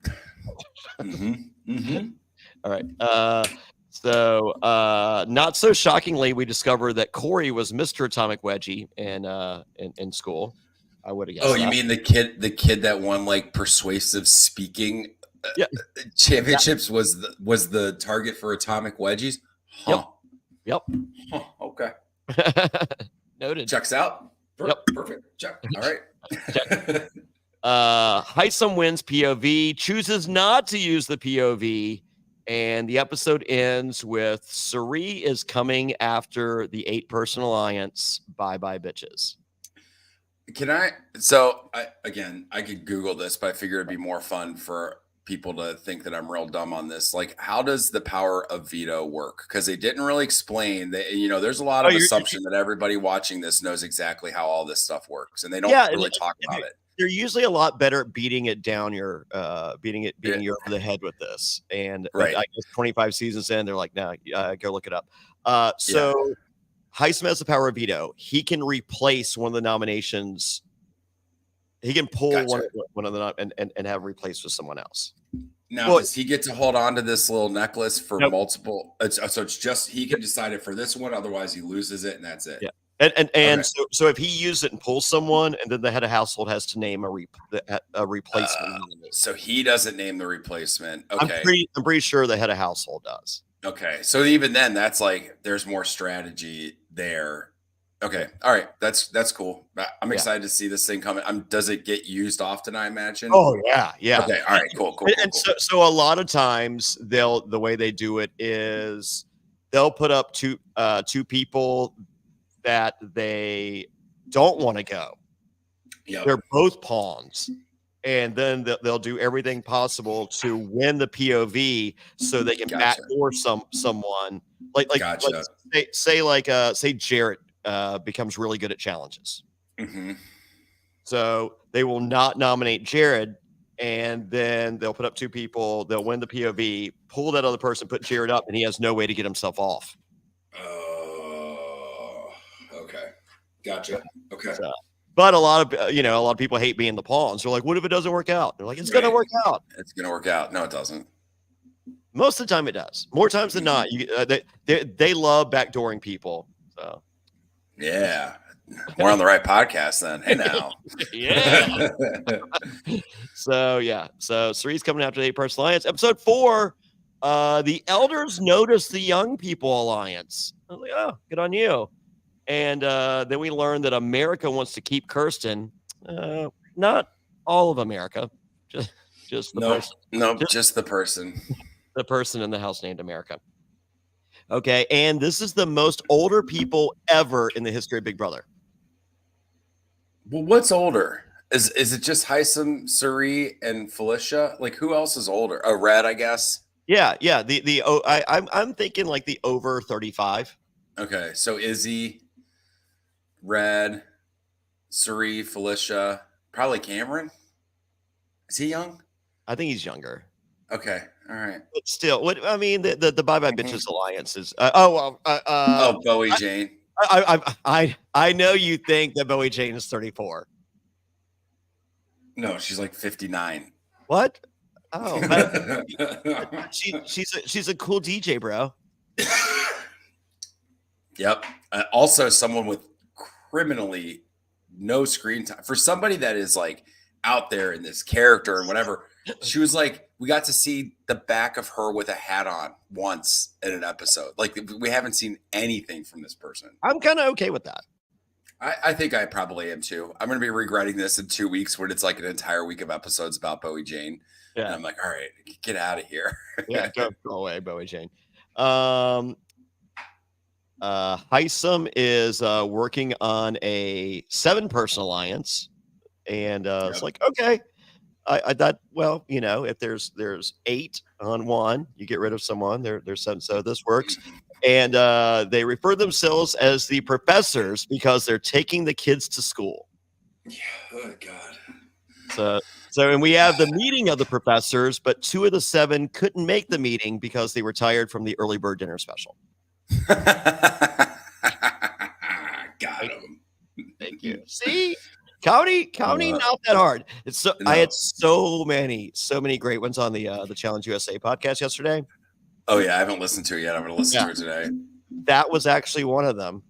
All right. So not so shockingly, we discovered that Corey was Mr. Atomic Wedgie in school. I would have guessed. Oh, you mean the kid that won like persuasive speaking championships was the target for Atomic Wedgies? Huh. Yep. Huh. Okay. Noted. Checks out. Yep. Perfect. Check. All right. Check. Heisem wins POV, chooses not to use the POV, and the episode ends with Suri is coming after the 8-person alliance. Bye-bye, bitches. I could Google this, but I figure it'd be more fun for people to think that I'm real dumb on this. Like, how does the power of veto work? Because they didn't really explain that. There's a lot of assumption that everybody watching this knows exactly how all this stuff works, and they don't really talk about it. They're usually a lot better at beating it down beating you over the head with this. And I guess 25 seasons in, they're like, no, go look it up. Heisem has the power of veto. He can replace one of the nominations. He can pull one of the and have replaced with someone else. Now, does he get to hold on to this little necklace for multiple? So it's just he can decide it for this one. Otherwise, he loses it, and that's it. Yeah. And so if he uses it and pulls someone, and then the head of household has to name a replacement. So he doesn't name the replacement. Okay. I'm pretty sure the head of household does. Okay. So even then, that's like there's more strategy there. Okay. All right. That's cool. I'm excited to see this thing coming. Does it get used often, I imagine? Oh, yeah. Yeah. Okay. All right. Cool. And so a lot of times the way they do it is they'll put up two people that they don't want to go. Yep. They're both pawns. And then they'll do everything possible to win the POV so they can backdoor someone. Say Jarrett becomes really good at challenges. Mm-hmm. So they will not nominate Jared, and then they'll put up two people. They'll win the POV, pull that other person, put Jared up, and he has no way to get himself off. Okay. Gotcha. Okay. But a lot of people hate being the pawns. They're like, what if it doesn't work out? They're like, it's going to work out. It's going to work out. No, it doesn't. Most of the time it does. More times than not. They love backdooring people. So. Yeah. We're on the right podcast then. Hey now. Yeah. So Suri's coming after the 8-person alliance. Episode 4, the elders notice the young people alliance. I was like, oh, good on you. And then we learned that America wants to keep Kirsten. Not all of America, just the person. No, just the person. The person in the house named America. Okay, and this is the most older people ever in the history of Big Brother. Well, what's older? Is it just Heisem, Suri, and Felicia? Like, who else is older? Oh, Red, I guess. Yeah. I'm thinking like the over 35. Okay, so Izzy, Red, Suri, Felicia, probably Cameron. Is he young? I think he's younger. Okay, all right. But still, the Bye Bye Bitches Alliance is. Bowie Jane. I know you think that Bowie Jane is 34. No, she's like 59. What? Oh, she's a cool DJ, bro. Yep. Also, someone with criminally no screen time for somebody that is like out there in this character and whatever. She was like, we got to see the back of her with a hat on once in an episode. Like, we haven't seen anything from this person. I'm kind of okay with that. I think I probably am too. I'm going to be regretting this in 2 weeks when it's like an entire week of episodes about Bowie Jane. Yeah. And I'm like, all right, get out of here. Yeah, go away, Bowie Jane. Heisem is working on a 7-person alliance. And it's like, okay. I thought, well, you know, if there's 8 on one, you get rid of someone. There's 7, so this works. And they refer themselves as the professors because they're taking the kids to school. Yeah, oh God. So and we have the meeting of the professors, but 2 of the 7 couldn't make the meeting because they were tired from the early bird dinner special. Got him. Thank you. See? Comedy, not that hard. It's so no. I had so many great ones on the Challenge USA podcast yesterday. Oh yeah, I haven't listened to it yet. I'm going to listen to it today. That was actually one of them.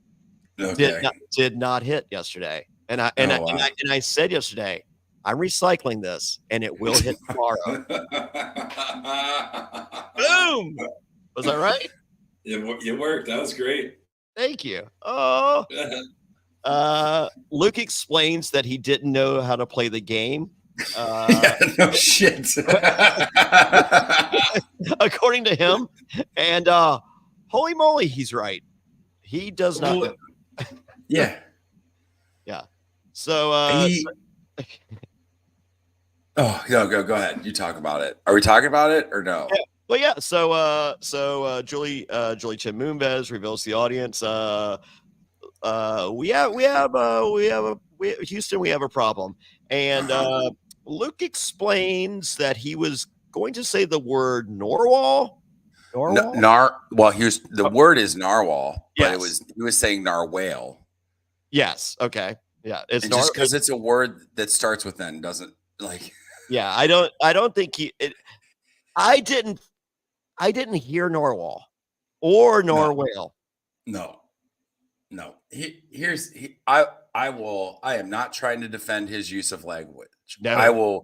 Okay. Did not hit yesterday, and I said yesterday, I'm recycling this, and it will hit tomorrow. Boom! Was that right? It worked. That was great. Thank you. Oh. Luke explains that he didn't know how to play the game. No shit. According to him, and holy moly, he's right. He does not know. Yeah. So oh, go ahead. You talk about it. Are we talking about it or no? Yeah. Well, yeah. So Julie Chen Moonves reveals the audience. Houston, we have a problem. And Luke explains that he was going to say the word narwhal. The word is narwhal, but yes. he was saying narwhal. Yes. Okay. Yeah. It's just because it's a word that starts with N doesn't like. Yeah. I don't think I didn't hear narwhal or narwhal. No. I am not trying to defend his use of language. No.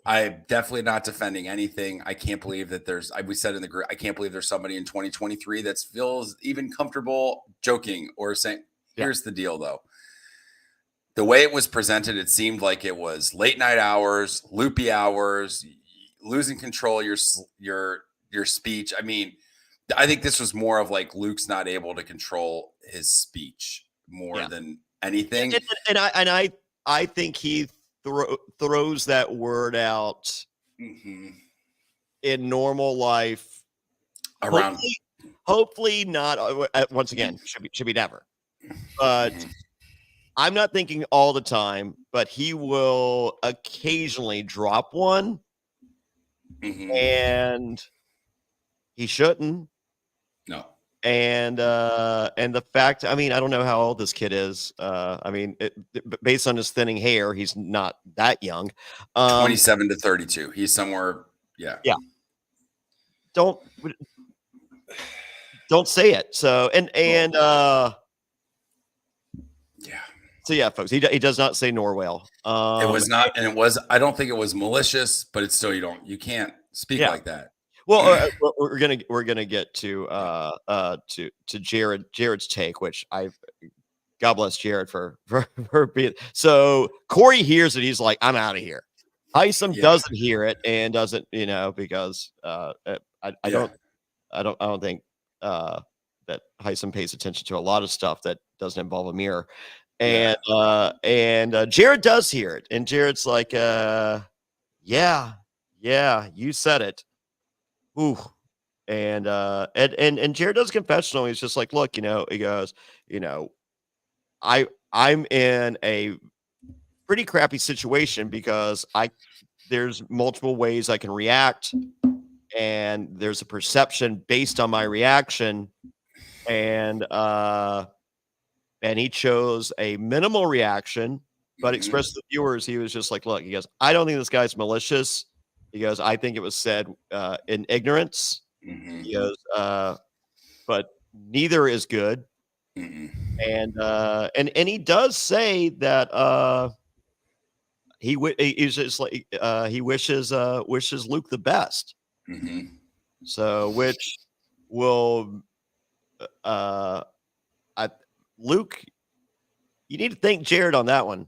I'm definitely not defending anything. I can't believe that we said in the group, I can't believe there's somebody in 2023 that feels even comfortable joking or saying, here's the deal though. The way it was presented, it seemed like it was late night hours, loopy hours, losing control of your speech. I mean, I think this was more of like Luke's not able to control his speech more than anything. And I think he throws that word out in normal life. Hopefully not. Once again, should be never. But I'm not thinking all the time. But he will occasionally drop one, and he shouldn't. No. And the fact, I mean, I don't know how old this kid is. I mean, based on his thinning hair, he's not that young. 27 to 32. He's somewhere. Yeah. Yeah. Don't say it. So, yeah. So yeah, folks, he does not say narwhal. It was not, and I don't think it was malicious, but it's still, you can't speak like that. Well, we're gonna get to Jared's take, which God bless Jared for being. So Corey hears it, he's like, I'm out of here. Heisem doesn't hear it and doesn't, because I don't think that Heisem pays attention to a lot of stuff that doesn't involve a mirror, and Jared does hear it, and Jared's like, yeah, you said it. Ooh. And Jared does a confessional. He's just like, look, he goes, I'm in a pretty crappy situation because there's multiple ways I can react, and there's a perception based on my reaction, and he chose a minimal reaction, but expressed to the viewers, he was just like, look, he goes, I don't think this guy's malicious. He goes, I think it was said in ignorance. He goes, but neither is good. And he does say that he's just like he wishes Luke the best. Mm-hmm. So which will Luke, you need to thank Jared on that one.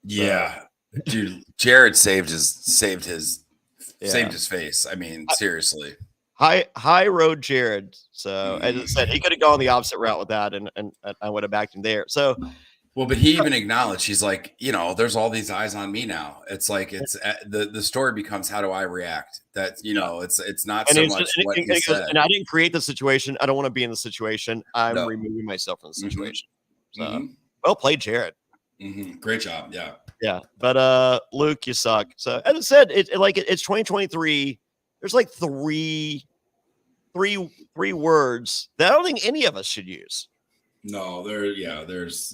Yeah, dude, Jared saved his face. I mean, seriously. High road Jared. So as I said, he could have gone the opposite route with that, and I would have backed him there. So well, but he even acknowledged, he's like, there's all these eyes on me now. It's like the story becomes, how do I react? That it's not so much what he said. And I didn't create the situation. I don't want to be in the situation. I'm removing myself from the situation. So well played, Jared. Great job. Yeah. But Luke, you suck. So as I said, it's 2023. There's like three words that I don't think any of us should use. No, there's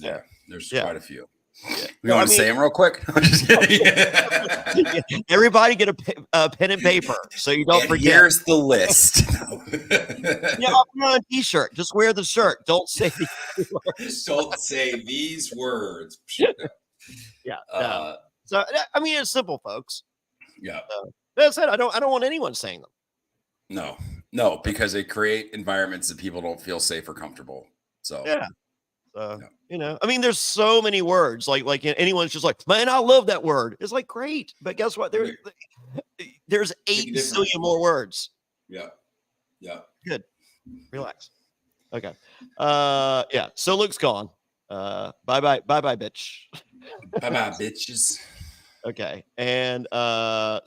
quite a few. Yeah. We want to say them real quick. I'm just kidding. Everybody get a pen and paper so you don't forget. Here's the list. I'll put on a t-shirt. Just wear the shirt. Don't say these words. Don't say these words. No. So I mean, it's simple, folks. Yeah. That said, I don't want anyone saying them. No, because they create environments that people don't feel safe or comfortable. So I mean, there's so many words. Like anyone's just like, man, I love that word. It's like, great, but guess what? There's 8 zillion more words. Yeah. Good. Relax. Okay. Yeah. So Luke's gone. Bye bye, bitch. Bye bye, bitches. Okay. And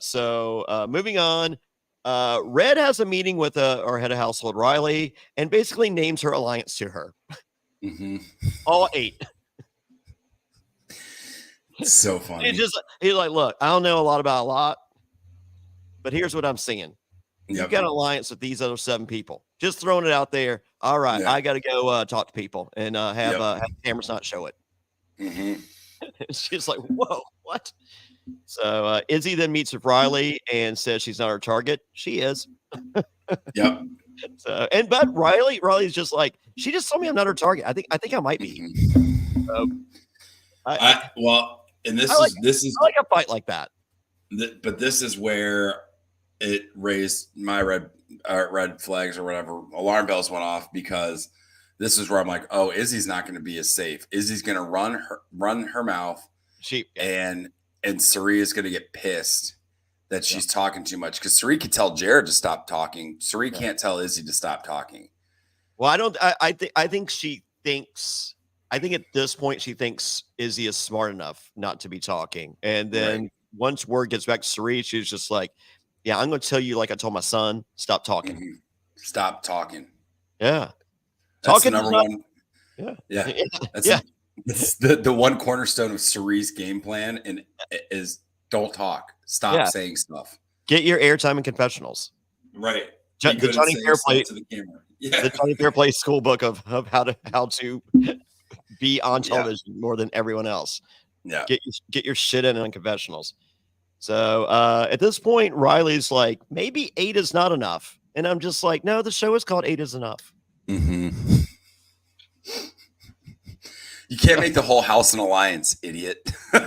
so moving on. Red has a meeting with our head of household, Riley, and basically names her alliance to her. All 8. It's so funny. He's like, look, I don't know a lot about a lot, but here's what I'm seeing. You've got an alliance with these other 7 people. Just throwing it out there. All right, I got to go talk to people and have cameras not show it. She's like, whoa, what? So Izzy then meets with Riley and says she's not her target. She is. Yep. So, but Riley's just like, she just told me I'm not her target. I think I might be. So, I like a fight like that. But this is where it raised my red flags or whatever, alarm bells went off, because this is where I'm like, oh, Izzy's not going to be as safe. Izzy's going to run her mouth, and Sari is going to get pissed that she's talking too much, because Sari could tell Jared to stop talking. Sari can't tell Izzy to stop talking. Well, I think she thinks. I think at this point she thinks Izzy is smart enough not to be talking, and then once word gets back to Sari, she's just like, "Yeah, I'm going to tell you like I told my son, stop talking. Stop talking." Yeah, that's the number one. Yeah. That's the one cornerstone of Sari's game plan, and is don't talk. Stop saying stuff. Get your airtime and confessionals. Right. The Jonny Fairplay to the camera. Yeah. The Jonny Fairplay school book of how to be on television more than everyone else. Yeah. Get your shit in on confessionals. So at this point, Riley's like, maybe 8 is not enough. And I'm just like, no, the show is called 8 is Enough. You can't make the whole house an alliance, idiot. We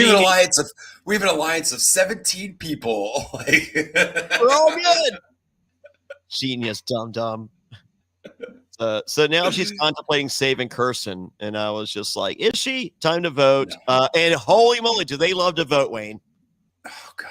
have an alliance of 17 people. We're all good. Genius, dumb. So now she's contemplating saving Kirsten, and I was just like, is she? Time to vote. No. And holy moly, do they love to vote, Wayne? Oh God.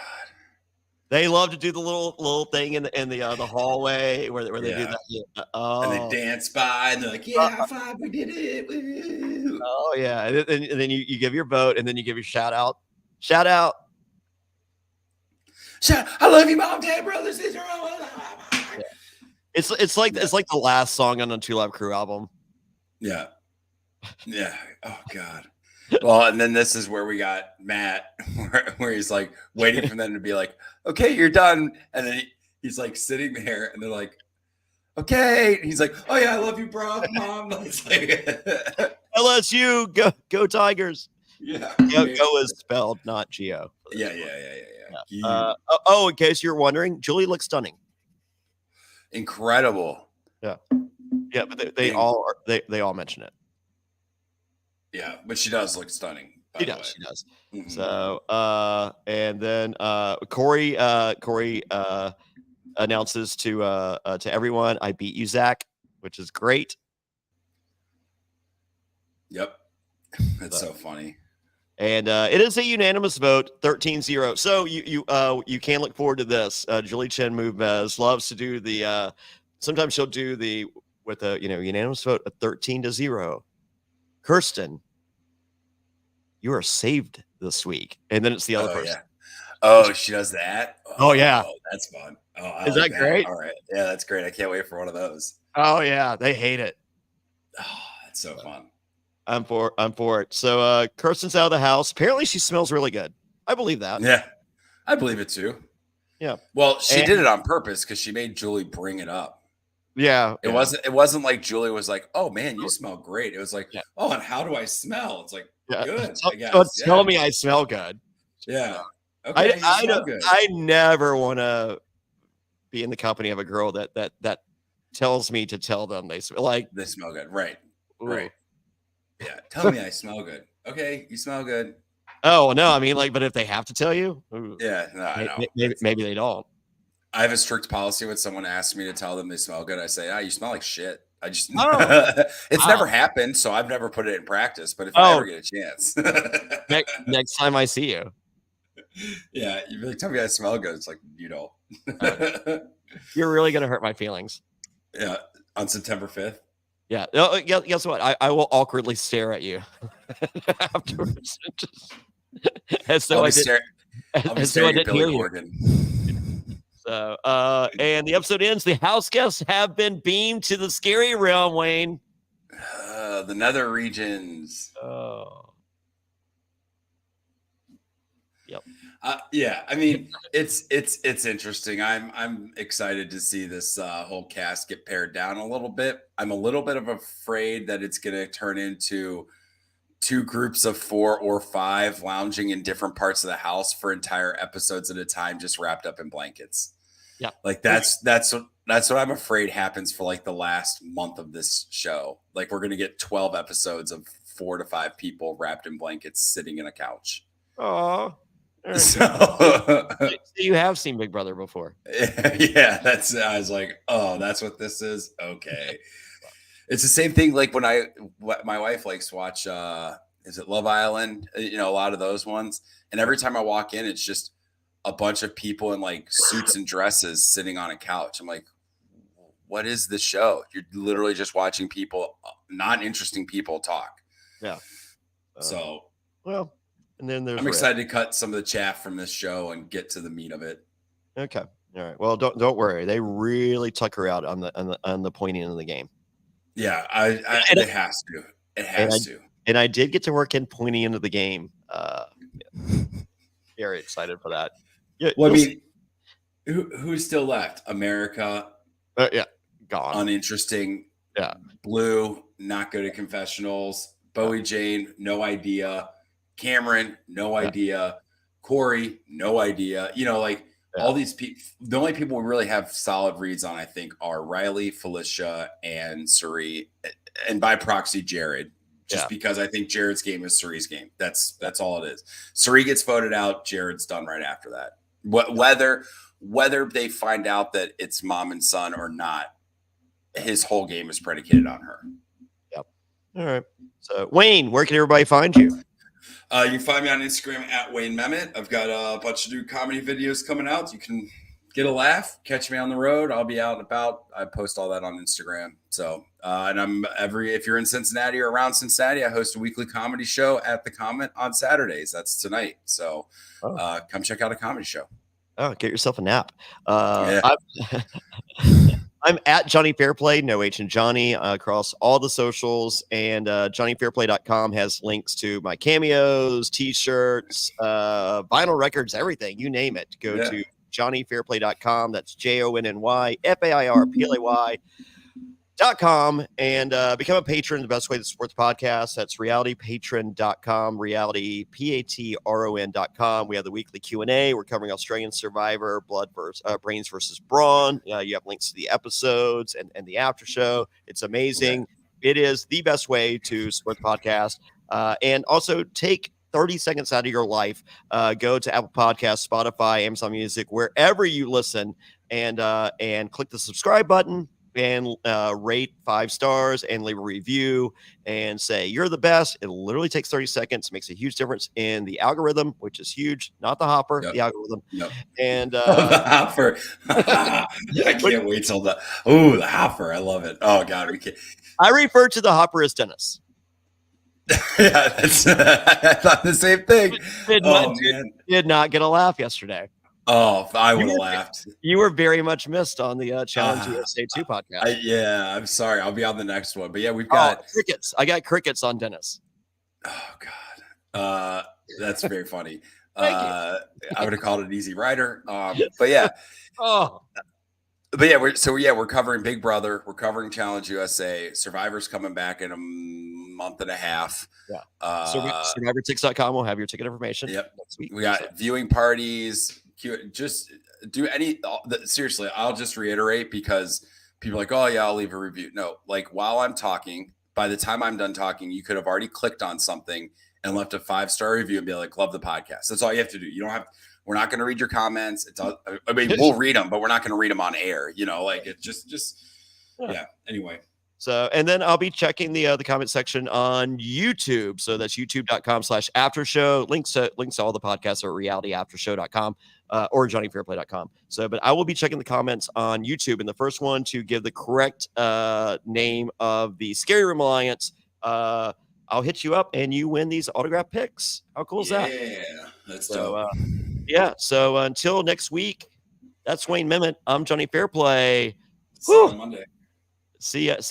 They love to do the little thing in the hallway where they do that. Yeah. Oh. And they dance by, and they're like, "Yeah, high 5, we did it!" Woo. Oh yeah, and then you give your vote, and then you give your shout out. Shout out! I love you, mom, dad, brother, sister. Yeah. It's like the last song on the Two Live Crew album. Yeah. Oh God. Well, and then this is where we got Matt, where he's like waiting for them to be like, okay, you're done. And then he's like sitting there, and they're like, okay. And he's like, oh yeah, I love you, bro, mom. It's like, LSU, go Tigers. Yeah. Go is spelled, not Geo. Yeah. In case you're wondering, Julie looks stunning. Incredible. Yeah. Yeah, but they all mention it. Yeah, but she does look stunning. She does. Mm-hmm. So, and then Corey announces to everyone, "I beat you, Zach," which is great. Yep, that's so funny. And it is a unanimous vote, 13-0. So you can look forward to this. Julie Chen Muvez loves to do the. Sometimes she'll do the with a unanimous vote of 13-0. Kirsten, you are saved this week, and then it's the other person. Yeah. Oh, she does that. Oh yeah, that's fun. Is that great? All right, yeah, that's great. I can't wait for one of those. Oh yeah, they hate it. Oh, that's so fun. I'm for it. So Kirsten's out of the house. Apparently she smells really good. I believe that. Yeah, I believe it too. Yeah. Well, she did it on purpose because she made Julie bring it up. Yeah. It wasn't like Julie was like, "Oh man, you smell great." It was like, "Oh, and how do I smell?" It's like, good. I guess. Tell me I smell good. Yeah. Okay. I never want to be in the company of a girl that tells me to tell them they smell good. Right. Ooh. Right. Yeah. Tell me I smell good. Okay, you smell good. Oh no, I mean but if they have to tell you, yeah, no, I know. Maybe they don't. I have a strict policy when someone asks me to tell them they smell good. I say, you smell like shit. I just it's never happened, so I've never put it in practice. But if I ever get a chance, next time I see you, yeah, you really tell me I smell good. It's like you're really gonna hurt my feelings. Yeah, on September 5th. Yeah. Oh, guess what? I will awkwardly stare at you afterwards. I'll be staring at Billy Corgan. So, and the episode ends. The house guests have been beamed to the scary realm, Wayne. The nether regions. Oh. Yep. Yeah, I mean, it's interesting. I'm excited to see this whole cast get pared down a little bit. I'm a little bit afraid that it's going to turn into 2 groups of 4 or 5 lounging in different parts of the house for entire episodes at a time, just wrapped up in blankets. Yeah, like that's what I'm afraid happens for like the last month of this show. Like we're going to get 12 episodes of 4 to 5 people wrapped in blankets sitting in a couch. Oh. So you have seen Big Brother before. Yeah, I was like, oh, that's what this is. Okay. It's the same thing. Like when my wife likes to watch, is it Love Island? A lot of those ones. And every time I walk in, it's just a bunch of people in like suits and dresses sitting on a couch. I'm like, what is the show? You're literally just watching people, not interesting people talk. Yeah. Well, and then I'm excited to cut some of the chaff from this show and get to the meat of it. Okay. All right. Well, don't worry. They really tuck her out on the pointing of the game. Yeah, it has to. It has to. And I did get to work in pointing into the game. Very excited for that. Yeah. Well, I mean, who's still left? America. Yeah. Gone. Uninteresting. Yeah. Blue, not good at confessionals. Bowie Jane, no idea. Cameron, no idea. Corey, no idea. All these people, the only people we really have solid reads on, I think, are Riley, Felicia, and Suri, and by proxy, Jared. Just because I think Jared's game is Suri's game. That's all it is. Suri gets voted out. Jared's done right after that. Whether they find out that it's mom and son or not, his whole game is predicated on her. Yep. All right. So, Wayne, where can everybody find you? You can find me on Instagram at Wayne Memmott. I've got a bunch of new comedy videos coming out. You can get a laugh, catch me on the road. I'll be out and about. I post all that on Instagram. So, and if you're in Cincinnati or around Cincinnati, I host a weekly comedy show at the Comment on Saturdays. That's tonight. So, come check out a comedy show. Oh, get yourself a nap. I'm at Jonny Fairplay, no H in Johnny, across all the socials. And JonnyFairplay.com has links to my cameos, T-shirts, vinyl records, everything. You name it. Go to JonnyFairplay.com. That's JonnyFairplay. .com and become a patron. The best way to support the podcast, that's realitypatron.com, realitypatron.com. We have the weekly Q&A. We're covering Australian Survivor, Brains versus Brawn. You have links to the episodes and the after show. It's amazing. Okay. It is the best way to support the podcast. And also take 30 seconds out of your life. Go to Apple Podcasts, Spotify, Amazon Music, wherever you listen, and click the subscribe button and rate 5 stars and leave a review and say you're the best. It literally takes 30 seconds. Makes a huge difference in the algorithm, which is huge. Not the hopper, Yep. the algorithm. Yep. And the hopper. I can't wait till the hopper. I love it. Oh God, we can't. I refer to the hopper as Dennis. Yeah, I thought the same thing. Did not get a laugh yesterday. Oh, I would have laughed. You were very much missed on the Challenge USA 2 podcast. I'm sorry. I'll be on the next one. But yeah, we've got crickets. I got crickets on Dennis. Oh God. That's very funny. Thank you. I would have called it an easy rider. But yeah. But yeah, we're covering Big Brother. We're covering Challenge USA. Survivor's coming back in a month and a half. Yeah. SurvivorTix.com will have your ticket information. Yep. Next week. We got viewing parties. Just do seriously, I'll just reiterate because people are like, oh yeah, I'll leave a review. No, like while I'm talking, by the time I'm done talking, you could have already clicked on something and left a 5-star review and be like, love the podcast. That's all you have to do. You don't have, we're not going to read your comments. We'll read them, but we're not going to read them on air. Like it yeah. Anyway. So, and then I'll be checking the comment section on YouTube. So that's youtube.com/aftershow. Links to all the podcasts are realityaftershow.com or JonnyFairplay.com. So, but I will be checking the comments on YouTube. And the first one to give the correct name of the Scary Room Alliance, I'll hit you up and you win these autograph picks. How cool is that? Yeah, that's dope. So until next week, that's Wayne Memmott. I'm Jonny Fairplay. See you on Monday. See y'all